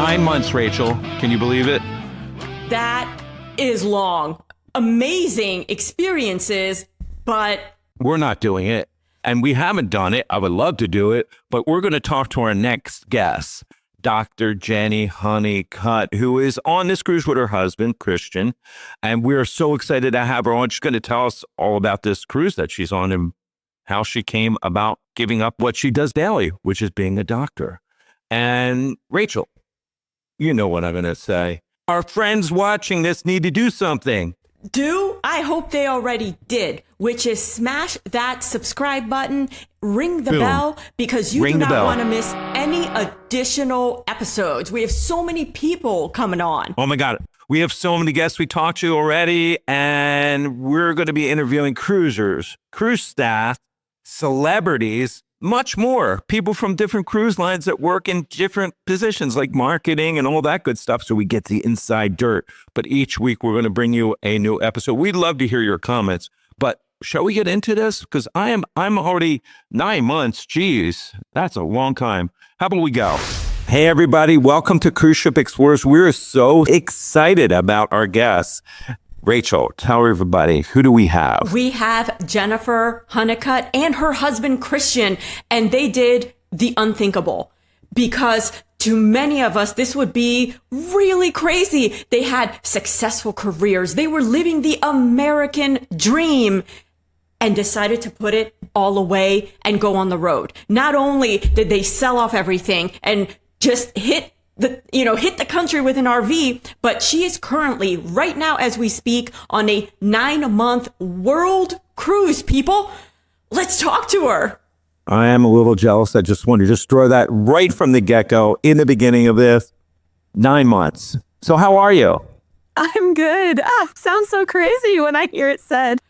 9 months, Rachel. Can you believe it? That is long. Amazing experiences, but We're not doing it. And we haven't done it. I would love to do it, but we're going to talk to our next guest, Dr. Jenny Honeycutt, who is on this cruise with her husband, Christian. And we're so excited to have her on. She's going to tell us all about this cruise that she's on and how she came about giving up what she does daily, which is being a doctor. And Rachel, you know what I'm going to say. Our friends watching this need to do something. I hope they already did, which is smash that subscribe button, ring the Boom. bell, because you Ring do the not bell. want to miss any additional episodes. We have so many people coming on. Oh my God. We have so many guests we talked to already, and we're going to be interviewing cruisers, cruise staff, celebrities, much more. People from different cruise lines that work in different positions like marketing and all that good stuff. So we get the inside dirt. But each week we're going to bring you a new episode. We'd love to hear your comments. But shall we get into this? Because I'm already 9 months. Geez, that's a long time. How about we go? Hey, everybody. Welcome to Cruise Ship Explorers. We're so excited about our guests. Rachel, tell everybody, who do we have? We have Jennifer Honeycutt and her husband, Christian, and they did the unthinkable because to many of us, this would be really crazy. They had successful careers. They were living the American dream and decided to put it all away and go on the road. Not only did they sell off everything and just hit the country with an RV, but she is currently, right now as we speak, on a 9-month world cruise, people. Let's talk to her. I am a little jealous. I just wanted to just throw that right from the get-go in the beginning of this. 9 months. So how are you? I'm good. Sounds so crazy when I hear it said.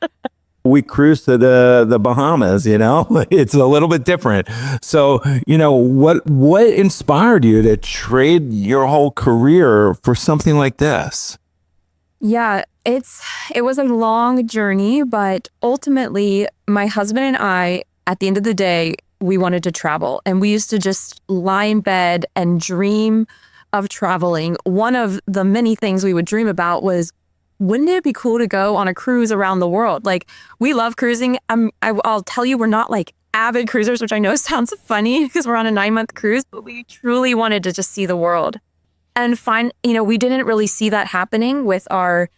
We cruise to the Bahamas, it's a little bit different. So, what inspired you to trade your whole career for something like this? Yeah, it was a long journey, but ultimately my husband and I, at the end of the day, we wanted to travel, and we used to just lie in bed and dream of traveling. One of the many things we would dream about was, wouldn't it be cool to go on a cruise around the world? Like, we love cruising. I'll tell you, we're not like avid cruisers, which I know sounds funny because we're on a 9-month cruise, but we truly wanted to just see the world and we didn't really see that happening with our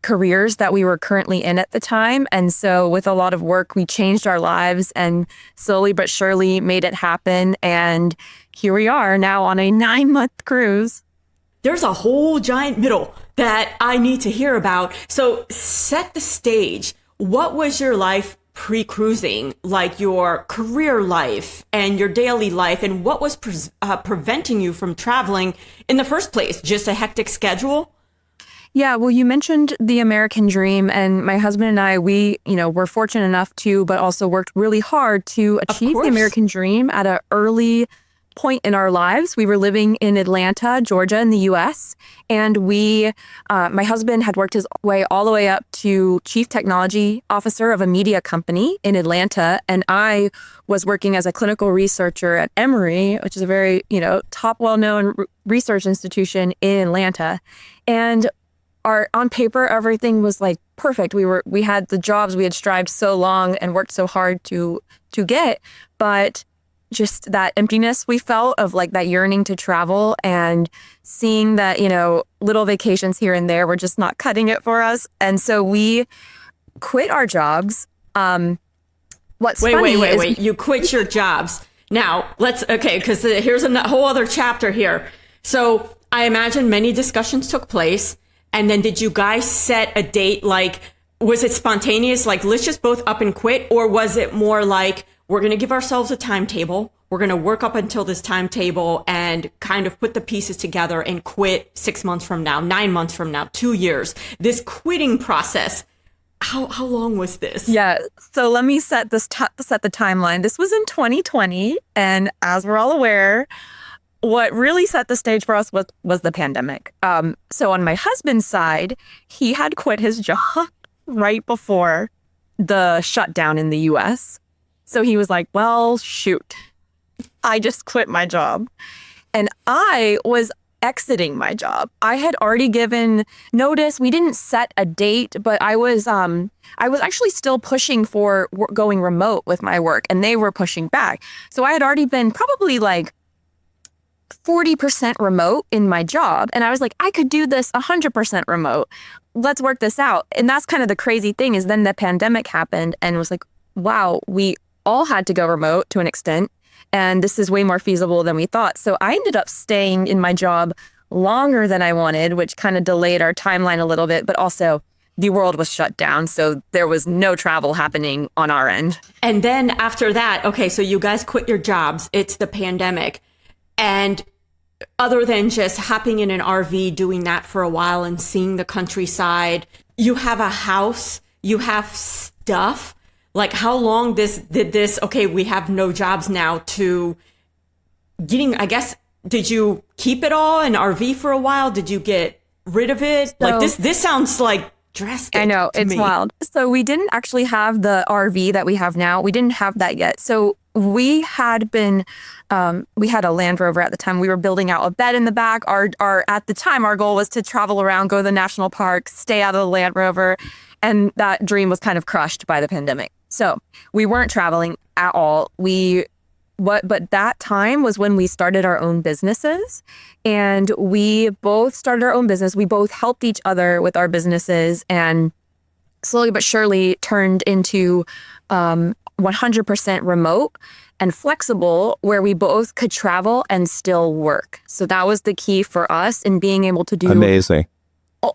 careers that we were currently in at the time. And so with a lot of work, we changed our lives and slowly but surely made it happen. And here we are now on a 9-month cruise. There's a whole giant middle that I need to hear about. So set the stage. What was your life pre-cruising, like your career life and your daily life? And what was preventing you from traveling in the first place? Just a hectic schedule? Yeah, well, you mentioned the American dream, and my husband and I, we, were fortunate enough to, but also worked really hard to achieve the American dream at an early point in our lives. We were living in Atlanta, Georgia, in the U.S., and my husband had worked his way all the way up to chief technology officer of a media company in Atlanta, and I was working as a clinical researcher at Emory, which is a very, top well-known research institution in Atlanta, and on paper, everything was like perfect. We had the jobs we had strived so long and worked so hard to get, but just that emptiness we felt of like that yearning to travel and seeing that, little vacations here and there were just not cutting it for us. And so we quit our jobs. Wait. You quit your jobs. Now, because here's a whole other chapter here. So I imagine many discussions took place. And then did you guys set a date? Like, was it spontaneous? Like, let's just both up and quit? Or was it more like, we're going to give ourselves a timetable. We're going to work up until this timetable and kind of put the pieces together and quit 6 months from now, 9 months from now, 2 years. This quitting process, how long was this? Yeah. So let me set the timeline. This was in 2020. And as we're all aware, what really set the stage for us was the pandemic. So on my husband's side, he had quit his job right before the shutdown in the US. So he was like, well, shoot, I just quit my job. And I was exiting my job. I had already given notice. We didn't set a date, but I was actually still pushing for going remote with my work, and they were pushing back. So I had already been probably like 40% remote in my job. And I was like, I could do this 100% remote. Let's work this out. And that's kind of the crazy thing is then the pandemic happened and was like, wow, we all had to go remote to an extent. And this is way more feasible than we thought. So I ended up staying in my job longer than I wanted, which kind of delayed our timeline a little bit, but also the world was shut down. So there was no travel happening on our end. And then after that, okay, so you guys quit your jobs. It's the pandemic. And other than just hopping in an RV, doing that for a while and seeing the countryside, you have a house, you have stuff. Like how long did this, okay, we have no jobs now to getting, I guess, did you keep it all in RV for a while? Did you get rid of it? So, like this sounds like drastic. I know, it's me. wild. So we didn't actually have the RV that we have now. We didn't have that yet. So we had been, we had a Land Rover at the time. We were building out a bed in the back. At the time, our goal was to travel around, go to the national parks, stay out of the Land Rover. And that dream was kind of crushed by the pandemic. So we weren't traveling at all. But that time was when we started our own businesses, and we both started our own business. We both helped each other with our businesses, and slowly but surely turned into 100% remote and flexible, where we both could travel and still work. So that was the key for us in being able to do Amazing.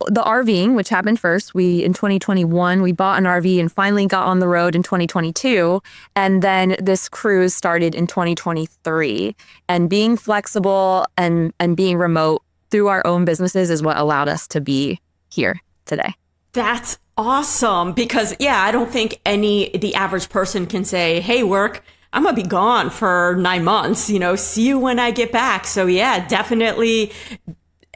the RVing, which happened first. In 2021, we bought an RV and finally got on the road in 2022. And then this cruise started in 2023. And being flexible and being remote through our own businesses is what allowed us to be here today. That's awesome. Because I don't think the average person can say, hey, work, I'm going to be gone for 9 months, see you when I get back. So definitely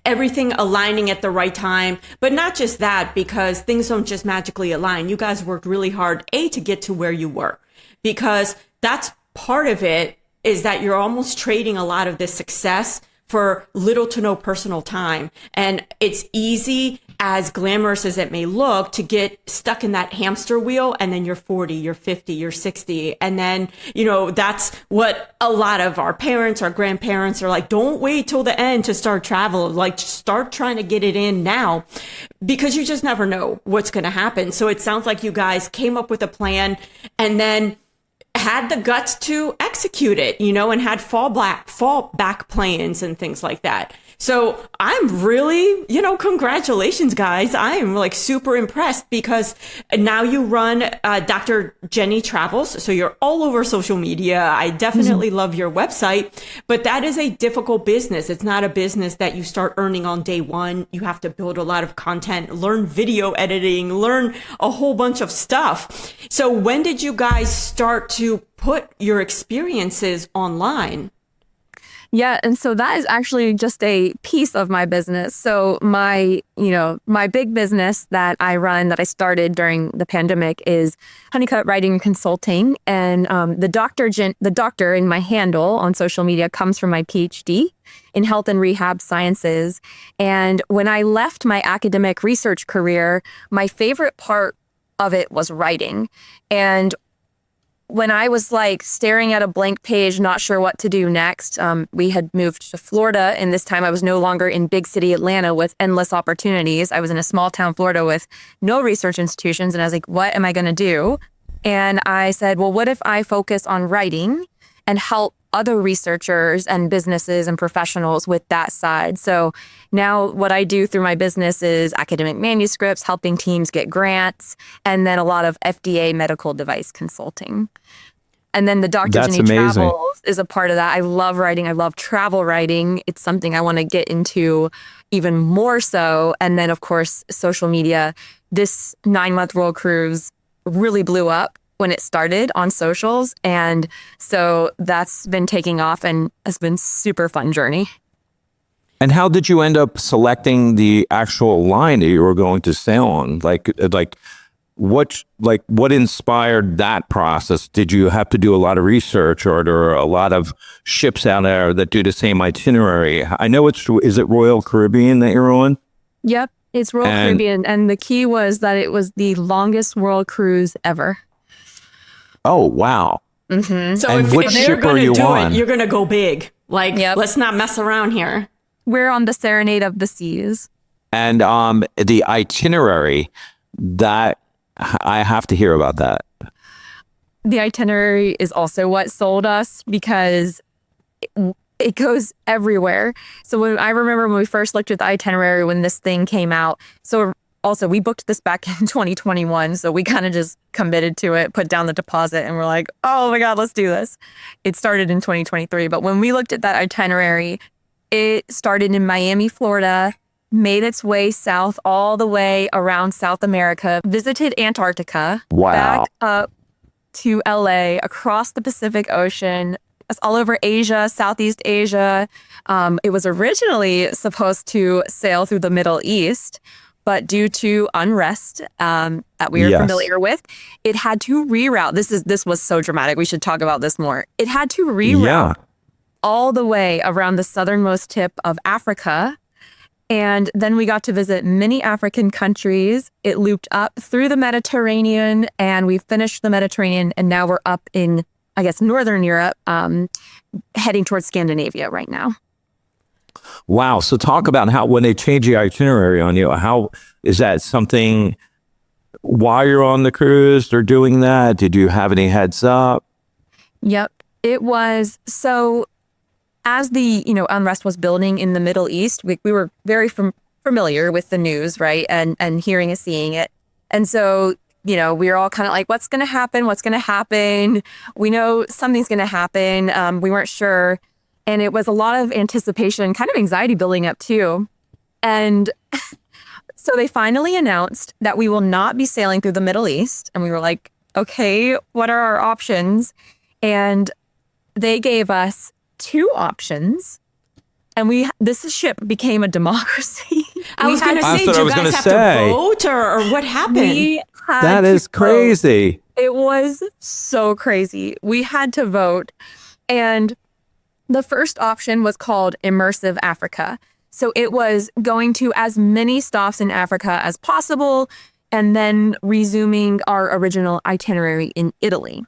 everything aligning at the right time, but not just that, because things don't just magically align. You guys worked really hard, to get to where you were, because that's part of it, is that you're almost trading a lot of this success for little to no personal time. And it's easy, as glamorous as it may look, to get stuck in that hamster wheel, and then you're 40, you're 50, you're 60. And then, that's what a lot of our parents, our grandparents are like, don't wait till the end to start travel. Like, start trying to get it in now, because you just never know what's going to happen. So it sounds like you guys came up with a plan and then had the guts to execute it, and had fallback plans and things like that. So I'm really, congratulations, guys. I am like super impressed, because now you run Dr. Jenny Travels. So you're all over social media. I definitely love your website, but that is a difficult business. It's not a business that you start earning on day one. You have to build a lot of content, learn video editing, learn a whole bunch of stuff. So when did you guys start to put your experiences online? Yeah. And so that is actually just a piece of my business. So my big business that I run, that I started during the pandemic, is Honeycut Writing and Consulting. And the doctor in my handle on social media comes from my PhD in health and rehab sciences. And when I left my academic research career, my favorite part of it was writing. And when I was like staring at a blank page, not sure what to do next, we had moved to Florida, and this time I was no longer in big city Atlanta with endless opportunities. I was in a small town Florida with no research institutions, and I was like, what am I going to do? And I said, well, what if I focus on writing and help other researchers and businesses and professionals with that side? So now what I do through my business is academic manuscripts, helping teams get grants, and then a lot of FDA medical device consulting. And then the Dr. That's Jenny amazing. Travels is a part of that. I love writing. I love travel writing. It's something I want to get into even more so. And then, of course, social media. This 9-month world cruise really blew up when it started on socials. And so that's been taking off and has been super fun journey. And how did you end up selecting the actual line that you were going to sail on? Like, what inspired that process? Did you have to do a lot of research, or are there a lot of ships out there that do the same itinerary? I know is it Royal Caribbean that you're on? Yep, it's Royal Caribbean. And the key was that it was the longest world cruise ever. Oh, wow. Mm-hmm. So and if you're going to do it, you're going to go big. Like, let's not mess around here. We're on the Serenade of the Seas. And the itinerary, that I have to hear about that. The itinerary is also what sold us because it goes everywhere. So I remember when we first looked at the itinerary when this thing came out. So also, we booked this back in 2021. So we kind of just committed to it, put down the deposit, and we're like, oh my God, let's do this. It started in 2023. But when we looked at that itinerary, it started in Miami, Florida, made its way south all the way around South America, visited Antarctica, back up to LA, across the Pacific Ocean, all over Asia, Southeast Asia. It was originally supposed to sail through the Middle East, but due to unrest that we are familiar with, it had to reroute. This was so dramatic. We should talk about this more. It had to reroute all the way around the southernmost tip of Africa. And then we got to visit many African countries. It looped up through the Mediterranean, and we finished the Mediterranean, and now we're up in, I guess, Northern Europe, heading towards Scandinavia right now. Wow. So talk about how, when they change the itinerary on you, how is that something while you're on the cruise, they're doing that? Did you have any heads up? Yep. It was, so as the, unrest was building in the Middle East, we were very familiar with the news, right? And hearing and seeing it. And so, we were all kind of like, what's going to happen? What's going to happen? We know something's going to happen. We weren't sure. And it was a lot of anticipation, kind of anxiety building up too. And so they finally announced that we will not be sailing through the Middle East. And we were like, okay, what are our options? And they gave us 2 options. And this ship became a democracy. I was going to say, did you guys have to vote or what happened? That is crazy. It was so crazy. We had to vote. And the first option was called Immersive Africa. So it was going to as many stops in Africa as possible and then resuming our original itinerary in Italy.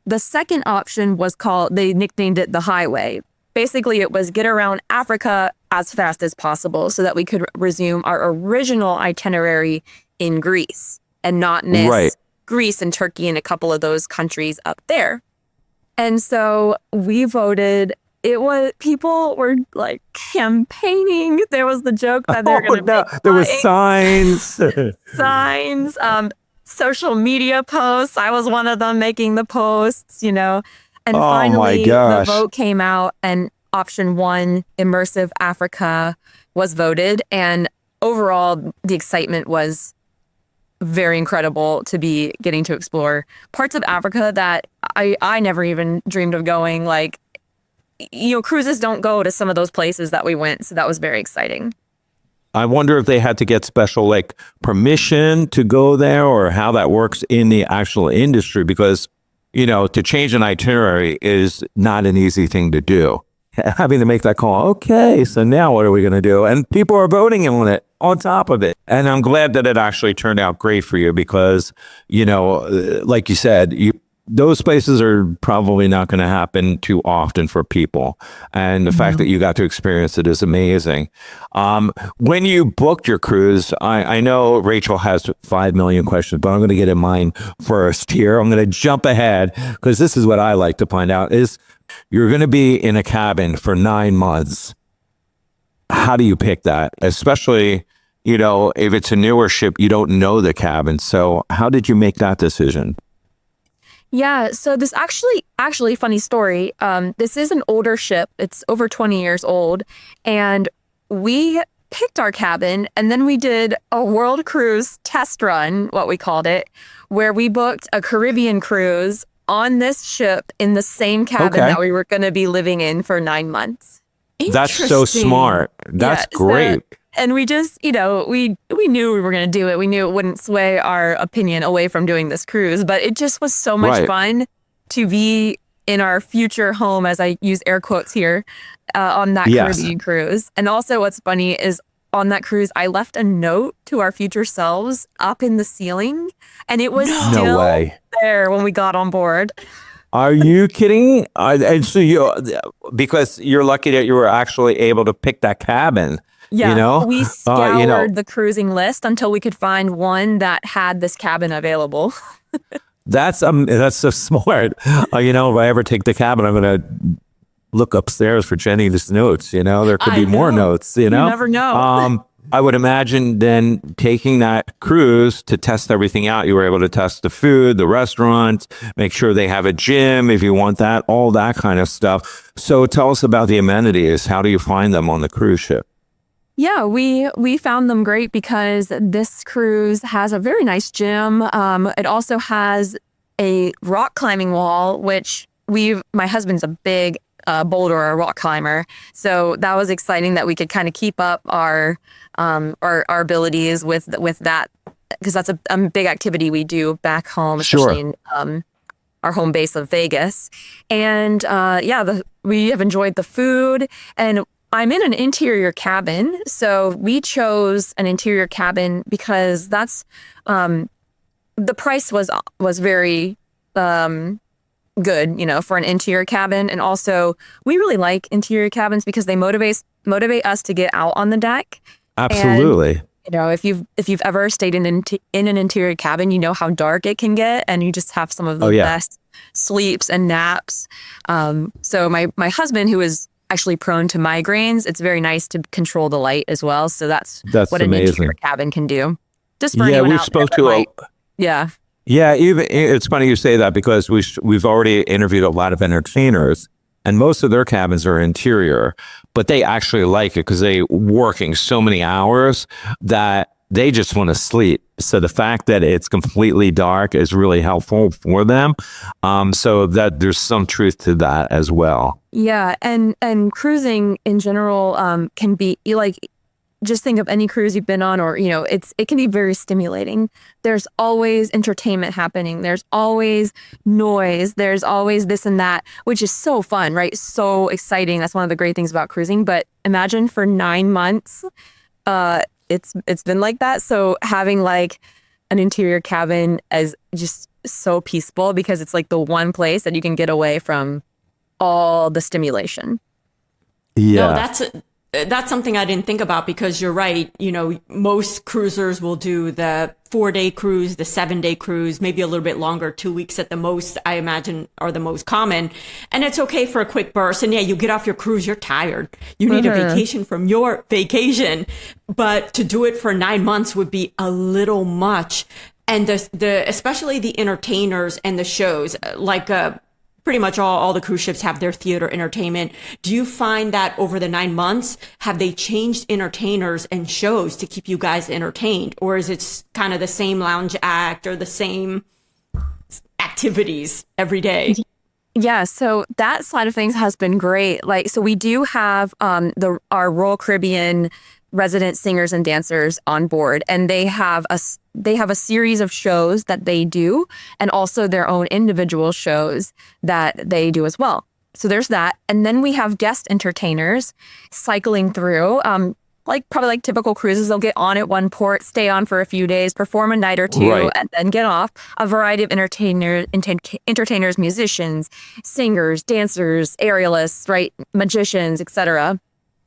The second option was they nicknamed it the Highway. Basically, it was get around Africa as fast as possible so that we could resume our original itinerary in Greece and not miss Greece and Turkey and a couple of those countries up there. And so we voted. People were like campaigning. There was the joke that they're going to there was signs. Social media posts. I was one of them making the posts, And finally, the vote came out and option 1, Immersive Africa, was voted. And overall, the excitement was very incredible to be getting to explore parts of Africa that I never even dreamed of going. Like, cruises don't go to some of those places that we went. So that was very exciting. I wonder if they had to get special permission to go there, or how that works in the actual industry, because, to change an itinerary is not an easy thing to do. Having to make that call. Okay, so now what are we going to do? And people are voting on it on top of it. And I'm glad that it actually turned out great for you because, like you said, those places are probably not going to happen too often for people. And the fact that you got to experience it is amazing. When you booked your cruise, I know Rachel has 5 million questions, but I'm going to get in mine first here. I'm going to jump ahead because this is what I like to find out is you're going to be in a cabin for 9 months. How do you pick that? Especially, if it's a newer ship, you don't know the cabin. So how did you make that decision? Yeah, so this actually funny story. This is an older ship. It's over 20 years old. And we picked our cabin and then we did a world cruise test run, what we called it, where we booked a Caribbean cruise on this ship in the same cabin that we were going to be living in for 9 months. That's so Interesting. smart. That's Yeah, so- great. And we just, we knew we were going to do it. We knew it wouldn't sway our opinion away from doing this cruise, but it just was so much Right. fun to be in our future home, as I use air quotes here, on that Yes. Caribbean cruise. And also what's funny is on that cruise, I left a note to our future selves up in the ceiling, and it was No still way. there when we got on board. Are you kidding? And so because you're lucky that you were actually able to pick that cabin. Yeah, You know? we scoured you know. the cruising list until we could find one that had this cabin available. That's so smart. If I ever take the cabin, I'm gonna look upstairs for Jenny's notes. There could I be more know. notes. never know. I would imagine then taking that cruise to test everything out. You were able to test the food, the restaurants, make sure they have a gym if you want that, all that kind of stuff. So tell us about the amenities. How do you find them on the cruise ship? Yeah, we found them great because this cruise has a very nice gym. It also has a rock climbing wall, which my husband's a big boulder or rock climber, so that was exciting that we could kind of keep up our abilities with that, because that's a big activity we do back home, Sure. especially in our home base of Vegas. And we have enjoyed the food, and I'm in an interior cabin, so we chose an interior cabin because that's the price was very good, for an interior cabin, and also we really like interior cabins because they motivate us to get out on the deck. Absolutely. If you've ever stayed in an interior cabin, you know how dark it can get, and you just have some of the best sleeps and naps. So my husband, who is actually prone to migraines, it's very nice to control the light as well. So that's what an amazing. interior cabin can do. Just for Yeah, anyone we've out spoke there that to yeah. Yeah, even it's funny you say that because we've already interviewed a lot of entertainers, and most of their cabins are interior, but they actually like it because they working so many hours that they just want to sleep. So the fact that it's completely dark is really helpful for them. So that there's some truth to that as well. Yeah, and cruising in general can be just think of any cruise you've been on, or it can be very stimulating. There's always entertainment happening. There's always noise. There's always this and that, which is so fun, right? So exciting. That's one of the great things about cruising. But imagine for 9 months, it's been like that. So having an interior cabin is just so peaceful because it's the one place that you can get away from all the stimulation. Yeah. No, that's something I didn't think about, because you're right. Most cruisers will do the 4-day cruise, the 7-day cruise, maybe a little bit longer, 2 weeks at the most, I imagine are the most common. And it's okay for a quick burst. And yeah, you get off your cruise, you're tired. You need a vacation from your vacation. But to do it for 9 months would be a little much. And especially the entertainers and the shows, pretty much all the cruise ships have their theater entertainment. Do you find that over the 9 months, have they changed entertainers and shows to keep you guys entertained? Or is it kind of the same lounge act or the same activities every day? Yeah, so that side of things has been great. So we do have our Royal Caribbean resident singers and dancers on board, and they have a series of shows that they do, and also their own individual shows that they do as well. So there's that, and then we have guest entertainers cycling through. Probably like typical cruises, they'll get on at one port, stay on for a few days, perform a night or two, Right. and then get off. A variety of entertainers, musicians, singers, dancers, aerialists, right, magicians, etc.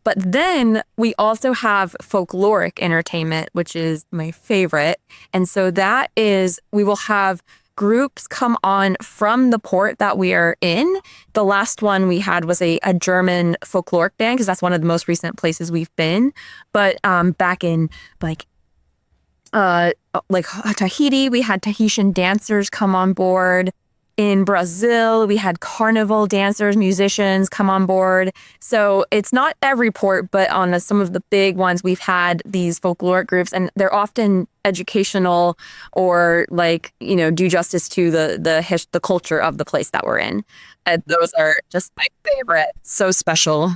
But then we also have folkloric entertainment, which is my favorite. And so that is, we will have groups come on from the port that we are in. The last one we had was a German folkloric band, because that's one of the most recent places we've been. But back in Tahiti, we had Tahitian dancers come on board. In Brazil, we had carnival dancers, musicians come on board. So it's not every port, but on some of the big ones, we've had these folkloric groups, and they're often educational or do justice to the culture of the place that we're in. And those are just my favorite. So special.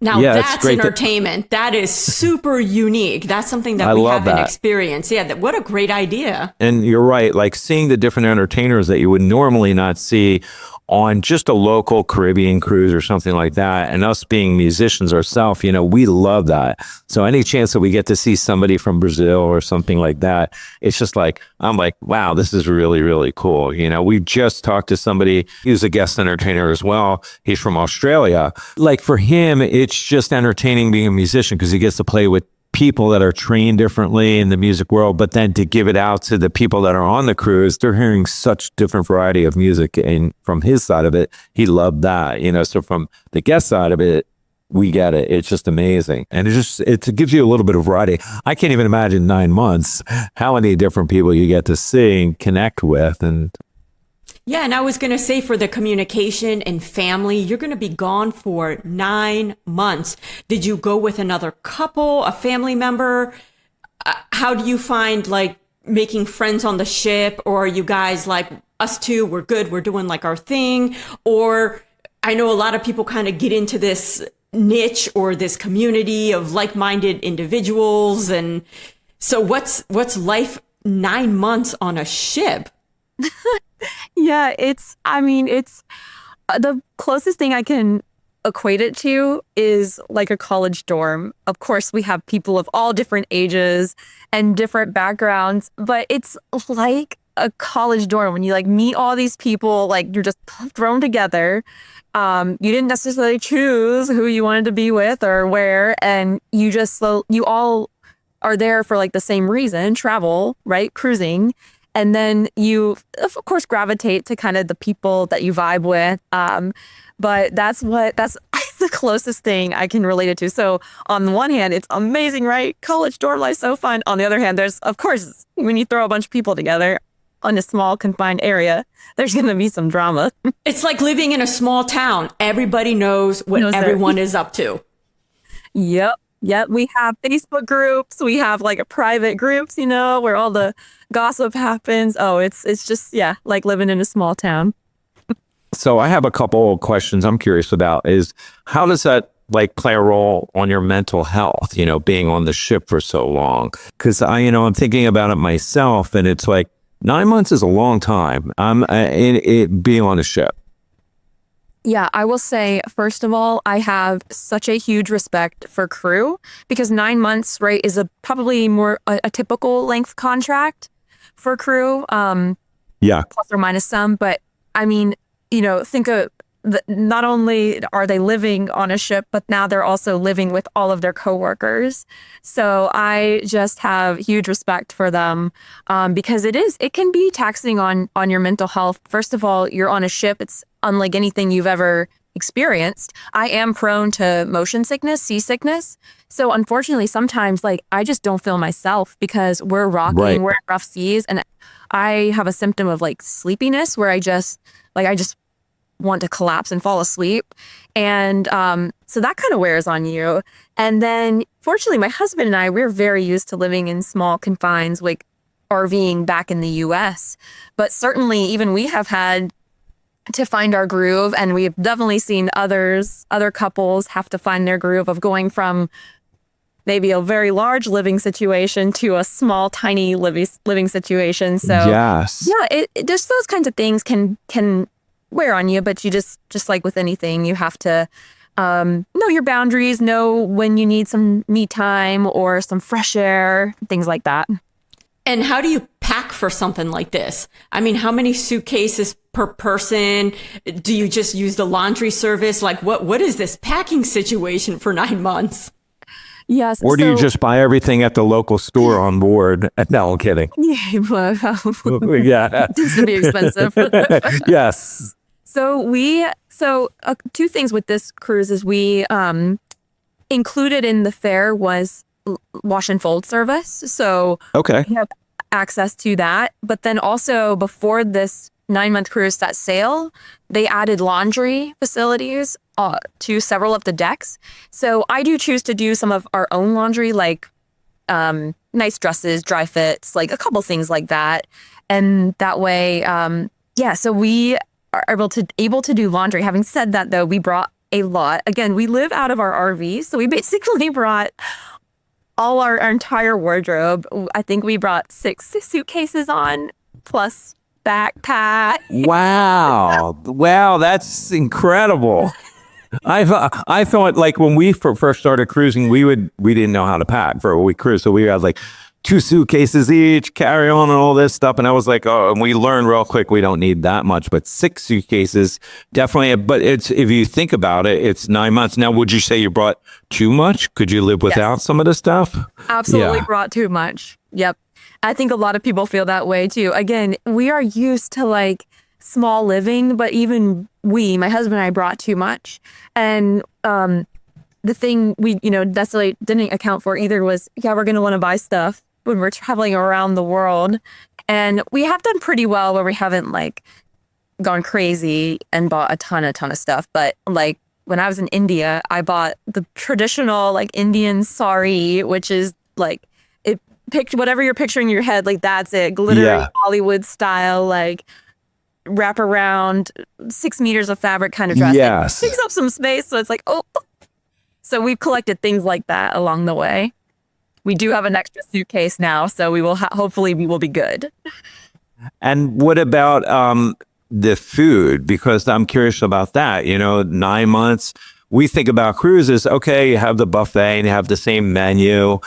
Now Yeah, it's that's great that- entertainment. That is super unique. That's something that I we love haven't that. experienced. Yeah, what a great idea. And you're right, like seeing the different entertainers that you would normally not see on just a local Caribbean cruise or something like that. And us being musicians ourselves, we love that. So any chance that we get to see somebody from Brazil or something like that, it's just like, I'm like, wow, this is really, really cool. We just talked to somebody, he was a guest entertainer as well. He's from Australia. Like for him, it's just entertaining being a musician because he gets to play with people that are trained differently in the music world, but then to give it out to the people that are on the cruise, they're hearing such different variety of music. And from his side of it, he loved that, so from the guest side of it, we get it. It's just amazing. And it gives you a little bit of variety. I can't even imagine 9 months, how many different people you get to see and connect with. And yeah, and I was going to say for the communication and family, you're going to be gone for 9 months. Did you go with another couple, a family member? How do you find like making friends on the ship? Or are you guys like us two, we're good, we're doing like our thing? Or I know a lot of people kind of get into this niche or this community of like-minded individuals. And so what's life 9 months on a ship? Yeah, it's the closest thing I can equate it to is like a college dorm. Of course, we have people of all different ages and different backgrounds, but it's like a college dorm when you like meet all these people, like you're just thrown together. You didn't necessarily choose who you wanted to be with or where, and you all are there for like the same reason, travel, right? Cruising. And then you, of course, gravitate to kind of the people that you vibe with. But that's the closest thing I can relate it to. So on the one hand, it's amazing, right? College dorm life, so fun. On the other hand, there's, of course, when you throw a bunch of people together in a small confined area, there's going to be some drama. It's like living in a small town. Everybody knows what everyone is up to. Yep. Yep, we have Facebook groups. We have like private groups, where all the gossip happens. Oh, it's just, yeah, like living in a small town. so I have a couple of questions I'm curious about is how does that like play a role on your mental health, being on the ship for so long? Because I'm thinking about it myself and it's like 9 months is a long time. I'm being on a ship. Yeah, I will say, first of all, I have such a huge respect for crew because 9 months, right, is probably more a typical length contract for crew. Yeah. Plus or minus some. But I mean, think of not only are they living on a ship, but now they're also living with all of their coworkers. So I just have huge respect for them because it can be taxing on your mental health. First of all, you're on a ship. It's unlike anything you've ever experienced. I am prone to motion sickness, seasickness. So unfortunately, sometimes I just don't feel myself because we're rocking, Right. we're in rough seas. And I have a symptom of sleepiness where I just want to collapse and fall asleep. And so that kind of wears on you. And then fortunately, my husband and I, we're very used to living in small confines, like RVing back in the US. But certainly even we have had to find our groove, and we've definitely seen other couples have to find their groove of going from maybe a very large living situation to a small, tiny living situation. So yes. yeah, it just those kinds of things can wear on you, but you just like with anything, you have to know your boundaries, know when you need some me time or some fresh air, things like that. And how do you pack for something like this? I mean, how many suitcases per person? Do you just use the laundry service? Like what is this packing situation for 9 months? Yes. Or do you just buy everything at the local store on board? No, I'm kidding. Yeah, but Yeah. it tends to be expensive. Yes. So two things with this cruise is we included in the fare was wash and fold service. So Okay. we have access to that. But then also before this 9-month cruise set sail, they added laundry facilities to several of the decks. So I do choose to do some of our own laundry, like nice dresses, dry fits, like a couple things like that. And that way, so we are able to do laundry. Having said that, though, we brought a lot. Again, we live out of our RV, so we basically brought all our entire wardrobe. I think we brought 6 suitcases on, plus backpack. Wow. Wow, that's incredible. I thought like when we first started cruising, we didn't know how to pack for a week cruise. So we had like 2 suitcases each, carry on and all this stuff. And I was like, oh, and we learned real quick, we don't need that much, but 6 suitcases, definitely. But it's, if you think about it, it's 9 months. Now, would you say you brought too much? Could you live without some of the stuff? Absolutely brought too much. Yep. I think a lot of people feel that way too. Again, we are used to like small living, but even my husband and I brought too much. And the thing we, necessarily didn't account for either was, we're going to want to buy stuff when we're traveling around the world. And we have done pretty well where we haven't like gone crazy and bought a ton of stuff. But like when I was in India, I bought the traditional like Indian sari, which is like, whatever you're picturing in your head, like that's it. Glittery Hollywood style, like wrap around 6 meters of fabric kind of dress. Yes. It takes up some space. So it's like, oh. So we've collected things like that along the way. We do have an extra suitcase now, so we will hopefully we will be good. And what about the food? Because I'm curious about that. 9 months, we think about cruises. Okay, you have the buffet and you have the same menu.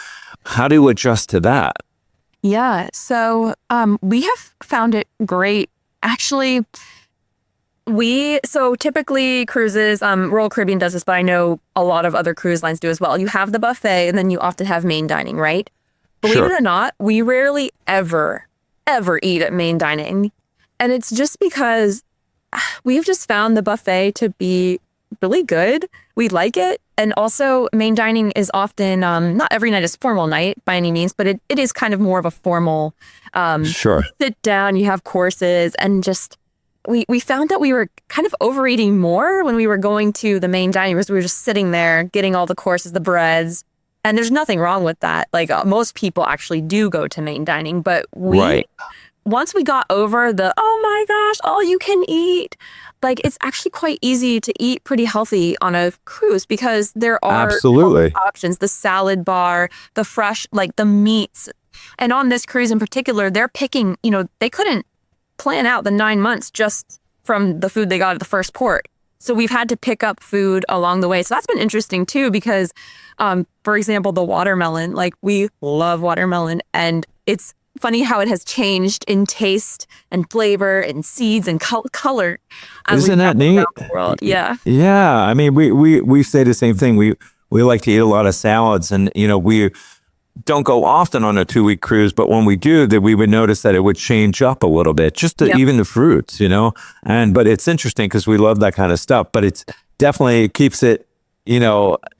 How do you adjust to that? Yeah, so we have found it great. Actually, so typically cruises, Royal Caribbean does this, but I know a lot of other cruise lines do as well. You have the buffet and then you often have main dining, right? Believe it or not, we rarely ever eat at main dining. And it's just because we've just found the buffet to be really good. We like it. And also main dining is often, not every night is formal night by any means, but it is kind of more of a formal sit down, you have courses, and just we found that we were kind of overeating more when we were going to the main dining rooms. We were just sitting there getting all the courses, the breads, and there's nothing wrong with that. Like most people actually do go to main dining, but once we got over the, oh my gosh, all you can eat, like it's actually quite easy to eat pretty healthy on a cruise because there are options, the salad bar, the fresh, like the meats. And on this cruise in particular, they're picking, they couldn't plan out the 9 months just from the food they got at the first port. So we've had to pick up food along the way. So that's been interesting too, because for example, the watermelon, like we love watermelon, and it's funny how it has changed in taste and flavor and seeds and color. Isn't that neat? World. Yeah. Yeah. I mean, we say the same thing. We like to eat a lot of salads, and we don't go often on a 2-week cruise, but when we do, that we would notice that it would change up a little bit, just to even the fruits, but it's interesting because we love that kind of stuff, but it's definitely keeps it,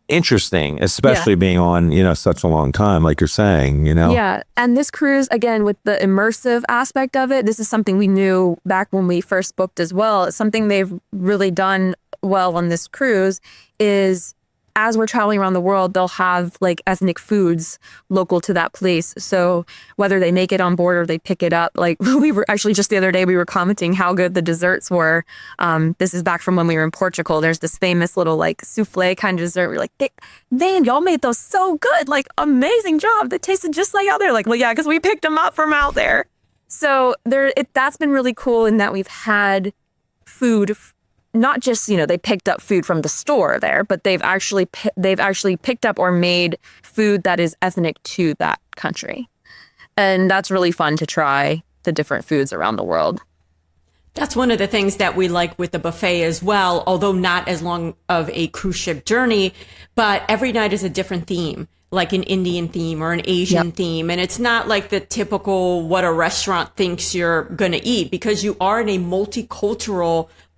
interesting, especially being on, such a long time, like you're saying, Yeah. And this cruise, again, with the immersive aspect of it, this is something we knew back when we first booked as well. It's something they've really done well on this cruise is, as we're traveling around the world, they'll have like ethnic foods local to that place. So whether they make it on board or they pick it up, like we were actually just the other day, we were commenting how good the desserts were. This is back from when we were in Portugal. There's this famous little like souffle kind of dessert. We're like, man, y'all made those so good. Like amazing job. They tasted just like out there. Like, well, yeah, because we picked them up from out there. So that's been really cool in that we've had food. Not just, they picked up food from the store there, but they've actually picked up or made food that is ethnic to that country. And that's really fun to try the different foods around the world. That's one of the things that we like with the buffet as well, although not as long of a cruise ship journey, but every night is a different theme, like an Indian theme or an Asian theme. And it's not like the typical what a restaurant thinks you're going to eat, because you are in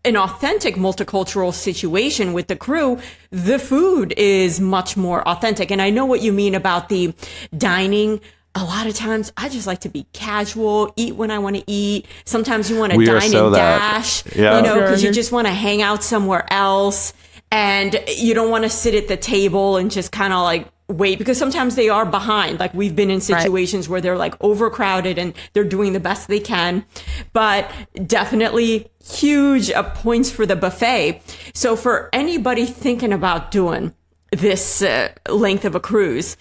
an authentic multicultural situation with the crew. The food is much more authentic. And I know what you mean about the dining. A lot of times I just like to be casual, eat when I want to eat. Sometimes you want to dine and dash, because you just want to hang out somewhere else. And you don't want to sit at the table and just kind of like wait, because sometimes they are behind. Like we've been in situations where they're like overcrowded and they're doing the best they can, but definitely huge points for the buffet. So for anybody thinking about doing this length of a cruise,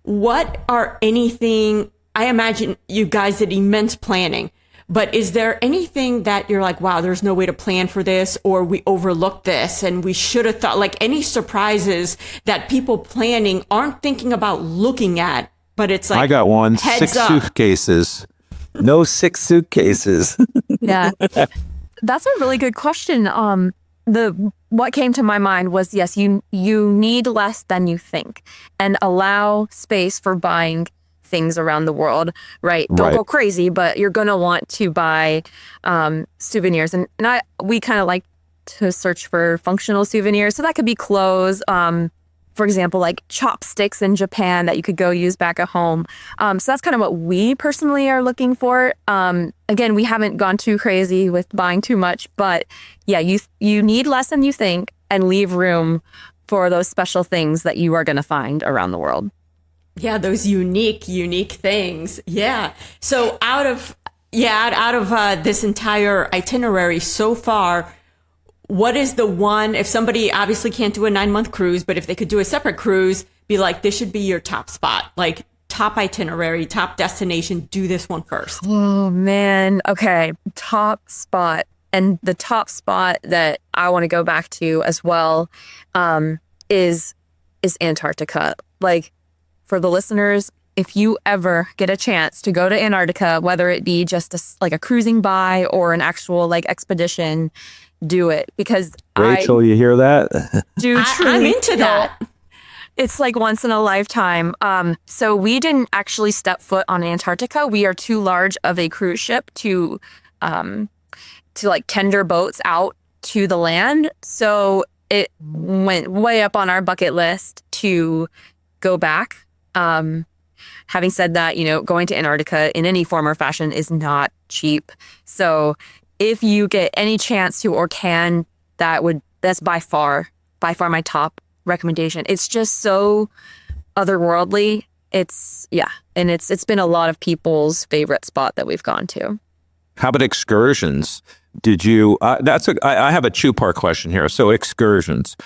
what are anything, I imagine you guys did immense planning, but is there anything that you're like, wow, there's no way to plan for this, or we overlooked this and we should have thought, like any surprises that people planning aren't thinking about looking at, but it's like, I got one, heads 6 up. suitcases. No 6 suitcases. Yeah. That's a really good question. What came to my mind was, yes, you need less than you think, and allow space for buying things around the world, right? Don't go crazy, but you're going to want to buy souvenirs. And we kind of like to search for functional souvenirs. So that could be clothes, for example, like chopsticks in Japan that you could go use back at home. So that's kind of what we personally are looking for. Again, we haven't gone too crazy with buying too much, but yeah, you need less than you think, and leave room for those special things that you are going to find around the world. Yeah, those unique things. Yeah. So out of this entire itinerary so far, what is the one, if somebody obviously can't do a 9-month cruise, but if they could do a separate cruise, be like, this should be your top spot, like top itinerary, top destination, do this one first. Oh man. Okay. Top spot. And the top spot that I want to go back to as well, is Antarctica. Like, for the listeners, if you ever get a chance to go to Antarctica, whether it be just a cruising by or an actual like expedition, do it, because Rachel, you hear that? I'm into that. It's like once in a lifetime. So we didn't actually step foot on Antarctica. We are too large of a cruise ship to like tender boats out to the land. So it went way up on our bucket list to go back. Having said that, going to Antarctica in any form or fashion is not cheap. So if you get any chance to or can, that's by far my top recommendation. It's just so otherworldly. It's been a lot of people's favorite spot that we've gone to. How about excursions? Did you, I have a 2-part question here. So excursions.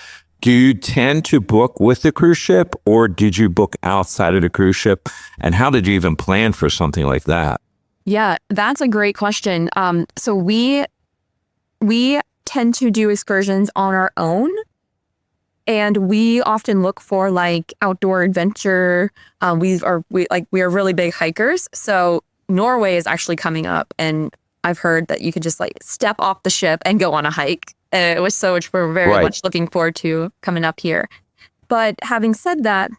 Do you tend to book with the cruise ship, or did you book outside of the cruise ship? And how did you even plan for something like that? Yeah, that's a great question. So we tend to do excursions on our own, and we often look for like outdoor adventure. We are really big hikers. So Norway is actually coming up, and I've heard that you could just like step off the ship and go on a hike. Which we're very much looking forward to coming up here. But having said that,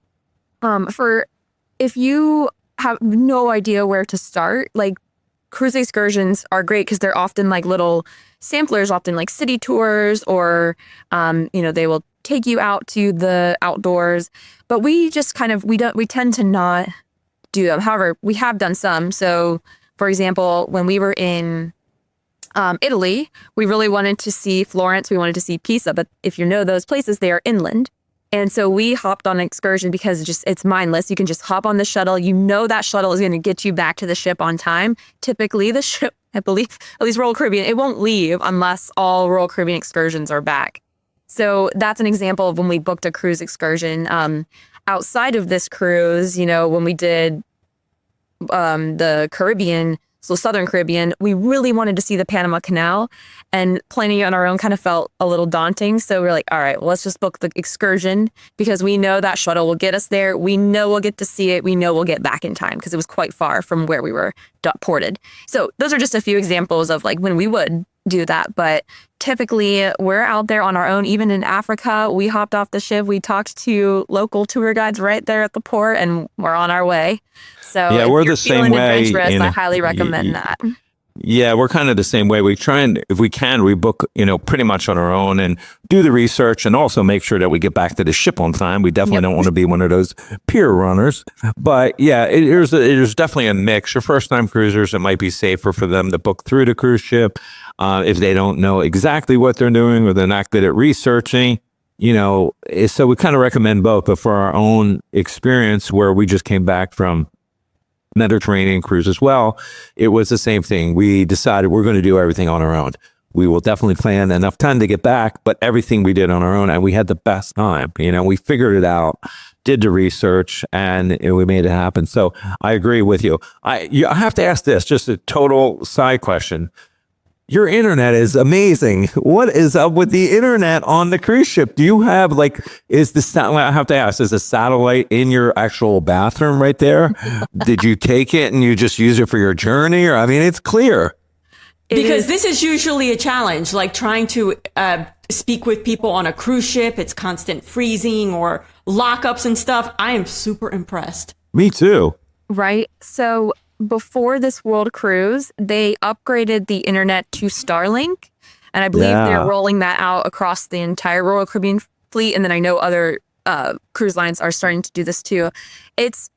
if you have no idea where to start, like cruise excursions are great because they're often like little samplers, often like city tours, or they will take you out to the outdoors. But we just we tend to not do them. However, we have done some. So, for example, when we were in Italy, we really wanted to see Florence. We wanted to see Pisa. But if you know those places, they are inland. And so we hopped on an excursion because it's mindless. You can just hop on the shuttle. That shuttle is going to get you back to the ship on time. Typically, the ship, I believe, at least Royal Caribbean, it won't leave unless all Royal Caribbean excursions are back. So that's an example of when we booked a cruise excursion. Outside of this cruise, when we did the Caribbean, so Southern Caribbean, we really wanted to see the Panama Canal, and planning it on our own kind of felt a little daunting. So we're like, all right, well, let's just book the excursion because we know that shuttle will get us there. We know we'll get to see it. We know we'll get back in time because it was quite far from where we were ported. So those are just a few examples of like when we would do that. But typically we're out there on our own. Even in Africa, we hopped off the ship. We talked to local tour guides right there at the port, and we're on our way. So yeah, we're the same way. I highly recommend that. Yeah, we're kind of the same way. We try and, if we can, we book, pretty much on our own and do the research, and also make sure that we get back to the ship on time. We definitely don't want to be one of those pier runners. But yeah, there's definitely a mix. Your first-time cruisers, it might be safer for them to book through the cruise ship if they don't know exactly what they're doing or they're not good at researching. So we kind of recommend both, but for our own experience where we just came back from Mediterranean cruise as well, it was the same thing. We decided we're going to do everything on our own. We will definitely plan enough time to get back, but everything we did on our own, and we had the best time. We figured it out, did the research, and we made it happen. So I agree with you. I have to ask this, just a total side question. Your internet is amazing. What is up with the internet on the cruise ship? Do you have I have to ask, is the satellite in your actual bathroom right there? Did you take it and you just use it for your journey? Or, it's clear. Because this is usually a challenge, like trying to speak with people on a cruise ship. It's constant freezing or lockups and stuff. I am super impressed. Me too. Right. So before this world cruise, they upgraded the internet to Starlink. And I believe they're rolling that out across the entire Royal Caribbean fleet. And then I know other cruise lines are starting to do this too. It's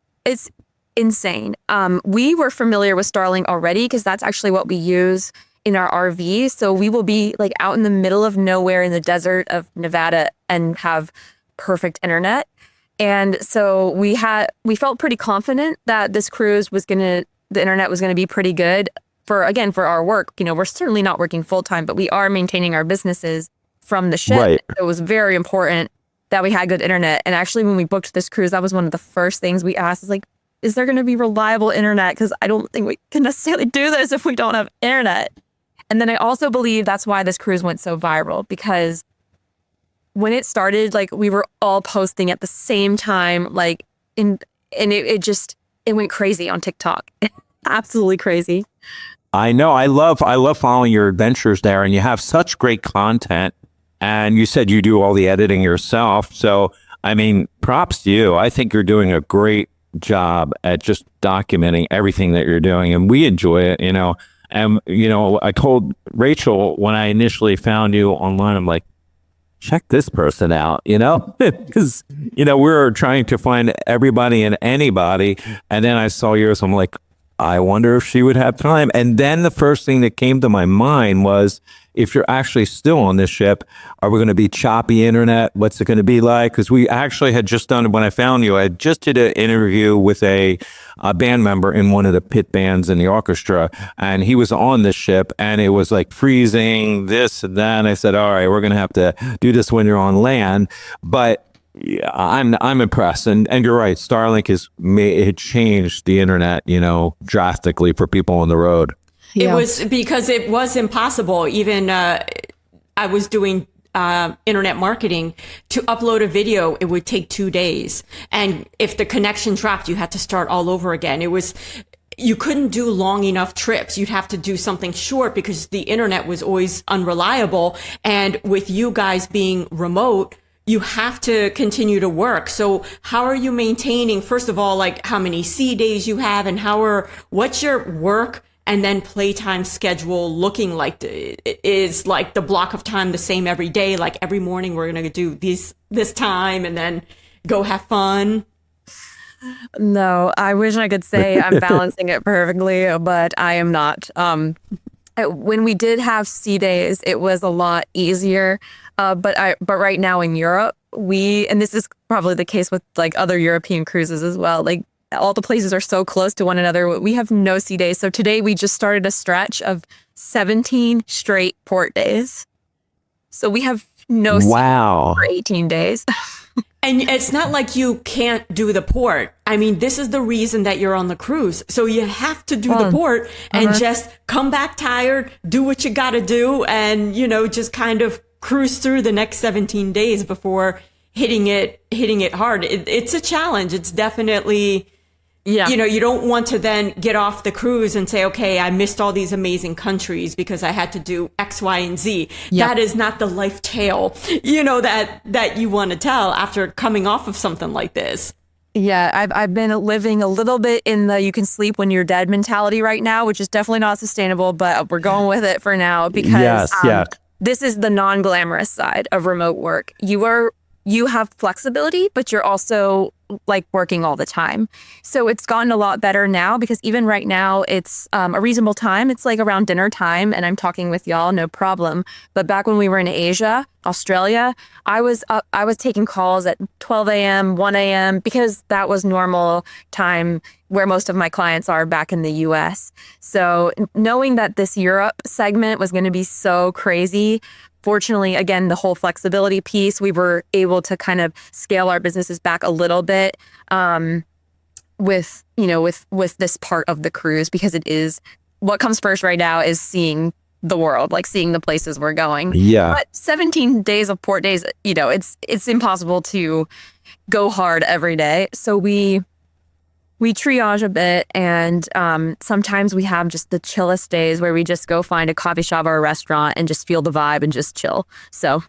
insane. We were familiar with Starlink already because that's actually what we use in our RV. So we will be out in the middle of nowhere in the desert of Nevada and have perfect internet. And so we felt pretty confident that this cruise the internet was going to be pretty good for our work. We're certainly not working full time, but we are maintaining our businesses from the ship. Right. It was very important that we had good internet. And actually, when we booked this cruise, that was one of the first things we asked is there going to be reliable internet? Because I don't think we can necessarily do this if we don't have internet. And then I also believe that's why this cruise went so viral, because when it started, we were all posting at the same time, it went crazy on TikTok. Absolutely crazy. I know. I love following your adventures there, and you have such great content. And you said you do all the editing yourself. So, props to you. I think you're doing a great job at just documenting everything that you're doing, and we enjoy it. And I told Rachel when I initially found you online, I'm like, check this person out, because we were trying to find everybody and anybody, and then I saw yours. I'm like, I wonder if she would have time. And then the first thing that came to my mind was, if you're actually still on this ship, are we going to be choppy internet? What's it going to be like? Because we actually had just done, when I found you, I just did an interview with a band member in one of the pit bands in the orchestra, and he was on this ship, and it was freezing, this and that. And I said, all right, we're going to have to do this when you're on land. But yeah, I'm impressed, and you're right. Starlink it changed the internet, drastically for people on the road. It was because it was impossible. Even I was doing internet marketing. To upload a video, it would take 2 days. And if the connection dropped, you had to start all over again. You couldn't do long enough trips. You'd have to do something short because the internet was always unreliable. And with you guys being remote, you have to continue to work. So how are you maintaining, first of all, how many sea days you have, and what's your work and then playtime schedule looking like? Is the block of time the same every day? Every morning we're going to do this time and then go have fun? No, I wish I could say I'm balancing it perfectly, but I am not. When we did have sea days, it was a lot easier. But right now in Europe, and this is probably the case with other European cruises as well, all the places are so close to one another. We have no sea days. So today we just started a stretch of 17 straight port days. So we have no sea for 18 days. And it's not like you can't do the port. This is the reason that you're on the cruise. So you have to do the port and just come back tired, do what you got to do, and, just kind of cruise through the next 17 days before hitting it hard. It's a challenge. It's definitely, you don't want to then get off the cruise and say, okay, I missed all these amazing countries because I had to do X, Y, and Z. Yep. That is not the life tale, that you want to tell after coming off of something like this. Yeah, I've been living a little bit in the you can sleep when you're dead mentality right now, which is definitely not sustainable, but we're going with it for now because this is the non-glamorous side of remote work. You have flexibility, but you're also like working all the time. So it's gotten a lot better now because even right now it's a reasonable time. It's like around dinner time and I'm talking with y'all, no problem. But back when we were in Asia, Australia, I was taking calls at 12 a.m., 1 a.m. because that was normal time where most of my clients are back in the US. So knowing that this Europe segment was going to be so crazy, fortunately, again, the whole flexibility piece, we were able to kind of scale our businesses back a little bit with this part of the cruise, because it is what comes first right now is seeing the world, like seeing the places we're going. Yeah. But 17 days of port days, it's impossible to go hard every day. So we triage a bit, and sometimes we have just the chillest days where we just go find a coffee shop or a restaurant and just feel the vibe and just chill. So,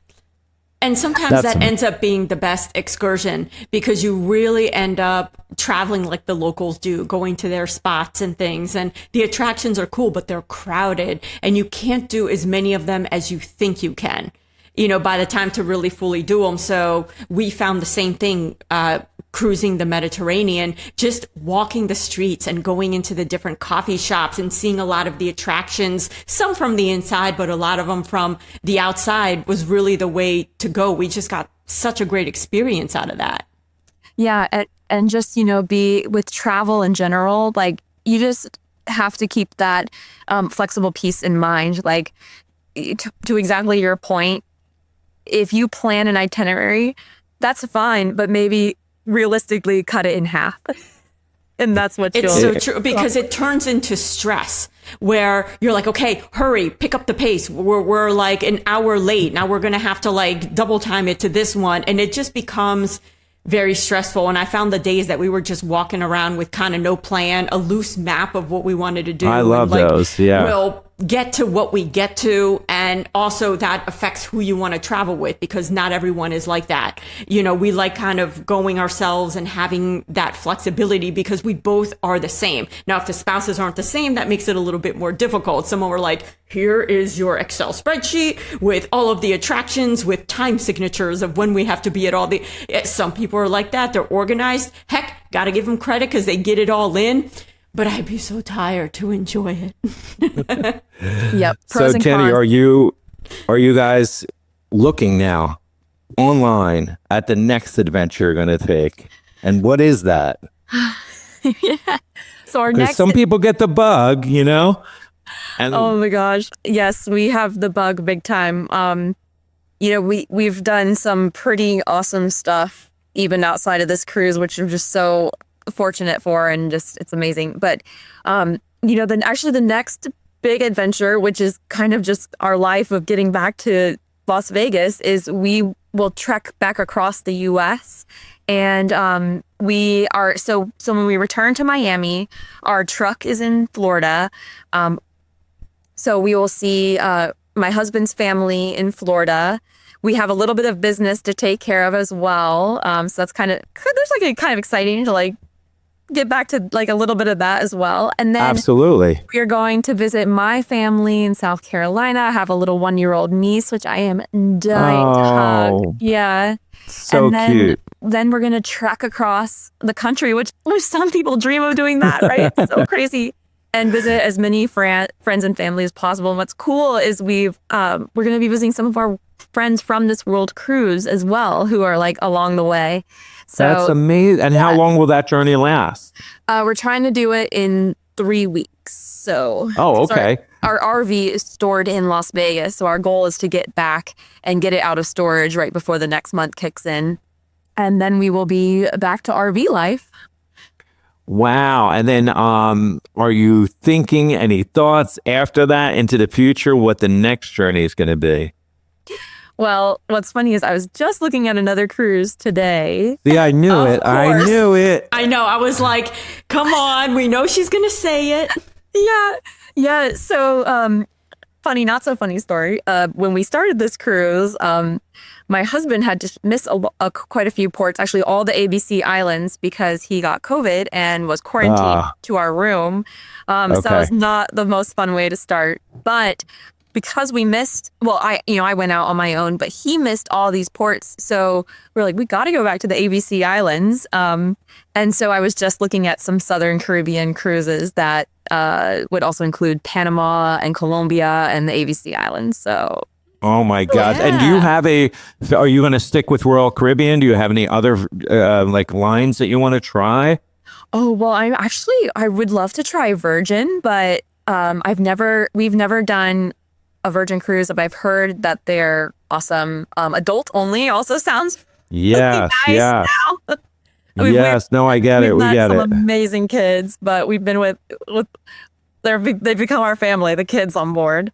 and sometimes that ends up being the best excursion because you really end up traveling like the locals do, going to their spots and things. And the attractions are cool, but they're crowded and you can't do as many of them as you think you can, by the time to really fully do them. So we found the same thing, cruising the Mediterranean, just walking the streets and going into the different coffee shops and seeing a lot of the attractions, some from the inside, but a lot of them from the outside was really the way to go. We just got such a great experience out of that. Yeah. And just, be with travel in general, like you just have to keep that flexible piece in mind. Like to exactly your point, if you plan an itinerary, that's fine, but maybe realistically cut it in half. And that's what it's so true, because it turns into stress where you're like, okay, hurry, pick up the pace. We're like an hour late. Now we're going to have to like double time it to this one. And it just becomes very stressful. And I found the days that we were just walking around with kind of no plan, a loose map of what we wanted to do. I love those. Yeah. We'll get to what we get to. And also that affects who you want to travel with, because not everyone is like that. We like kind of going ourselves and having that flexibility because we both are the same. Now, if the spouses aren't the same, that makes it a little bit more difficult. Someone were like, here is your Excel spreadsheet with all of the attractions with time signatures of when we have to be at all the, some people are like that. They're organized. Heck, got to give them credit because they get it all in. But I'd be so tired to enjoy it. Yep. So, Jenny, are you guys looking now online at the next adventure you're going to take? And what is that? Yeah. So our Because next. some people get the bug, And Oh my gosh. Yes, we have the bug big time. We've done some pretty awesome stuff even outside of this cruise, which I'm just so fortunate for, and just it's amazing. But then actually the next big adventure, which is kind of just our life of getting back to Las Vegas, is we will trek back across the US. And we are so when we return to Miami, our truck is in Florida. So we will see my husband's family in Florida. We have a little bit of business to take care of as well. So that's kind of exciting to like get back to like a little bit of that as well. And then absolutely, we are going to visit my family in South Carolina. I have a little 1-year-old niece, which I am dying to hug. Yeah. So cute. Then we're going to trek across the country, which some people dream of doing that, right? It's so crazy. And visit as many friends and family as possible. And what's cool is we're going to be visiting some of our friends from this world cruise as well, who are like along the way. So that's amazing. And how long will that journey last? We're trying to do it in 3 weeks. So okay. Our RV is stored in Las Vegas. So our goal is to get back and get it out of storage right before the next month kicks in. And then we will be back to RV life. Wow. And then are you thinking any thoughts after that into the future, what the next journey is going to be? Well, what's funny is I was just looking at another cruise today. Yeah, I knew it. I knew it. I know. I was like, come on. We know she's going to say it. Yeah. So funny, not so funny story. When we started this cruise, my husband had to miss quite a few ports, actually all the ABC islands, because he got COVID and was quarantined to our room. So that was not the most fun way to start. But because we missed, well, I went out on my own, but he missed all these ports. So we're like, we got to go back to the ABC Islands. And so I was just looking at some Southern Caribbean cruises that would also include Panama and Colombia and the ABC Islands. So. Oh my God. Yeah. And do you have are you going to stick with Royal Caribbean? Do you have any other like lines that you want to try? Oh, well, I would love to try Virgin, but we've never done a Virgin cruise, but I've heard that they're awesome. Adult only also sounds Yes, really yes. nice now. Yes, no, I get it. We get some it. amazing kids, but we've been with they've become our family, the kids on board.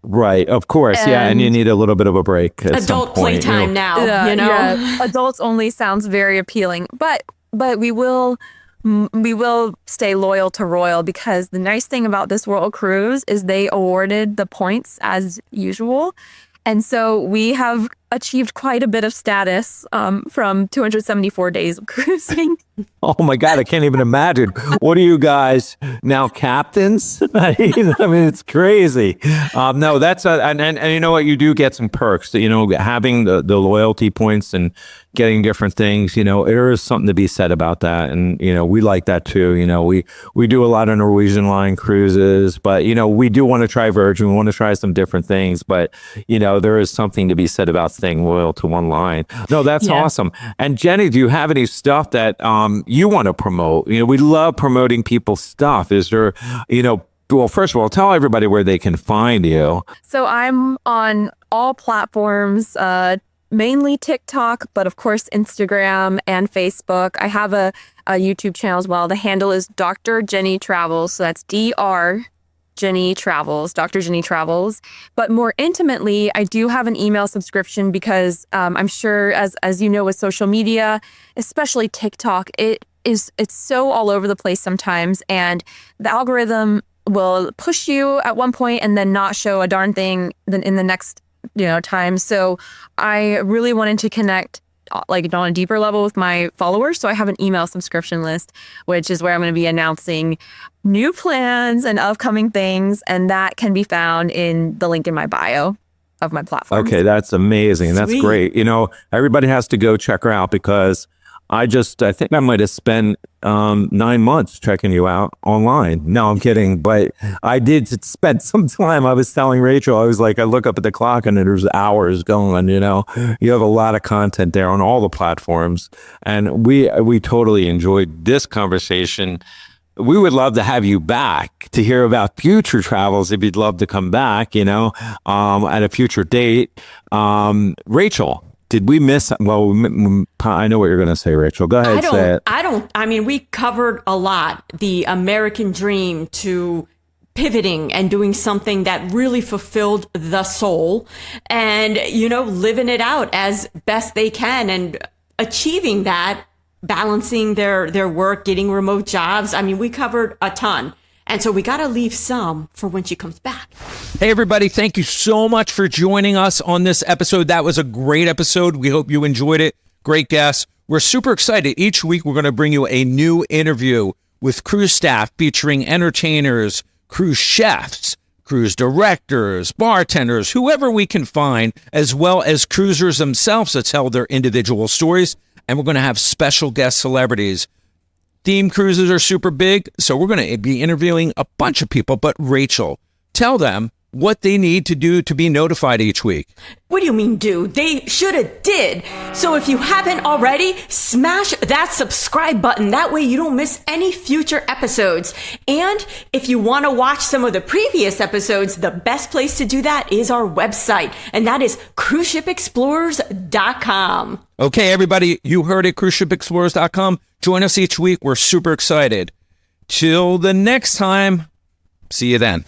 Right, of course. Yeah, and you need a little bit of a break at some Adult point, playtime now, Yeah. Adults only sounds very appealing, but we will stay loyal to Royal, because the nice thing about this World Cruise is they awarded the points as usual. And so we have achieved quite a bit of status from 274 days of cruising. Oh my God, I can't even imagine. What are you guys now, captains? I mean, it's crazy. No, that's and you know what? You do get some perks. You know, having the loyalty points and getting different things. You know, there is something to be said about that, and you know, we like that too. You know, we do a lot of Norwegian line cruises, but you know, we do want to try Virgin. We want to try some different things, but you know, there is something to be said about staying loyal to one line. No, that's awesome. And Jenny, do you have any stuff that you want to promote? You know, we love promoting people's stuff. Is there, you know, well, first of all, tell everybody where they can find you. So I'm on all platforms, mainly TikTok, but of course Instagram and Facebook. I have a YouTube channel as well. The handle is Dr. Jenny Travels. So that's Dr. Jenny Travels, Dr. Jenny Travels. But more intimately, I do have an email subscription because I'm sure, as you know, with social media, especially TikTok, it's so all over the place sometimes, and the algorithm will push you at one point and then not show a darn thing in the next time. So I really wanted to connect like on a deeper level with my followers. So I have an email subscription list, which is where I'm going to be announcing new plans and upcoming things. And that can be found in the link in my bio of my platform. Okay, that's amazing. That's great. You know, everybody has to go check her out, because I think I might have spent 9 months checking you out online. No, I'm kidding. But I did spend some time. I was telling Rachel, I was like, I look up at the clock and there's hours going, you know. You have a lot of content there on all the platforms. And we totally enjoyed this conversation. We would love to have you back to hear about future travels if you'd love to come back, you know, at a future date. Rachel, did we miss? Well, I know what you're going to say, Rachel. Go ahead, say it. I mean, we covered a lot. The American dream to pivoting and doing something that really fulfilled the soul, and, you know, living it out as best they can and achieving that, balancing their work, getting remote jobs. I mean, we covered a ton. And so we got to leave some for when she comes back. Hey, everybody. Thank you so much for joining us on this episode. That was a great episode. We hope you enjoyed it. Great guests. We're super excited. Each week, we're going to bring you a new interview with cruise staff featuring entertainers, cruise chefs, cruise directors, bartenders, whoever we can find, as well as cruisers themselves that tell their individual stories. And we're going to have special guest celebrities. Theme cruises are super big, so we're going to be interviewing a bunch of people. But Rachel, tell them what they need to do to be notified each week. What do you mean, do? They should have did. So if you haven't already, smash that subscribe button. That way you don't miss any future episodes. And if you want to watch some of the previous episodes, the best place to do that is our website. And that is cruiseshipexplorers.com. Okay, everybody, you heard it, cruiseshipexplorers.com. Join us each week. We're super excited. Till the next time, see you then.